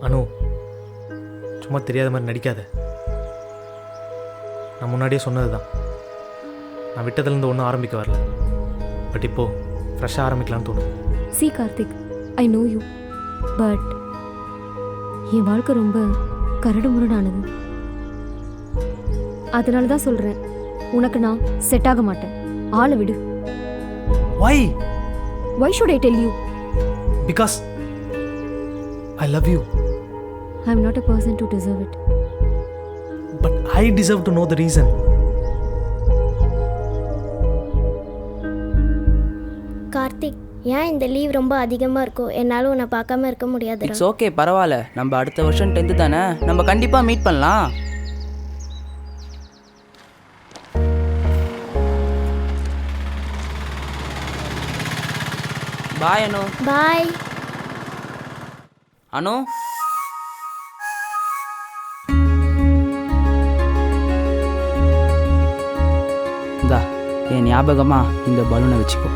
அனு, சும்மா தெரியாத மாதிரி நடிக்காத. நான் முன்னாடியே சொன்னது தான், நான் விட்டதுலேருந்து ஒன்றும் ஆரம்பிக்க வரல. பட் இப்போது ஃப்ரெஷ்ஷாக ஆரம்பிக்கலான்னு தோணுது. See Karthik, I know you, but என் வாழ்க்கை ரொம்ப கரடு முரடானது. அதனால தான் சொல்கிறேன், உனக்கு நான் செட் ஆக மாட்டேன். ஆளை விடு. Why? Why should I tell you? Because I love you. I am not a person to deserve it. But I deserve to know the reason. Karthik, ஏன் இந்த லீவ் ரொம்ப அதிகமாக இருக்கோ? என்னால் உன்னை பார்க்காம இருக்க முடியாது. இட்ஸ் ஓகே, பரவாயில்ல. நம்ம அடுத்த வருஷம் 10th தானே, நம்ம கண்டிப்பாக மீட் பண்ணலாம். பாய் அனு. பாய் அனு, இந்தா என் ஞாபகமாக இந்த பலூனை வச்சுக்கோ.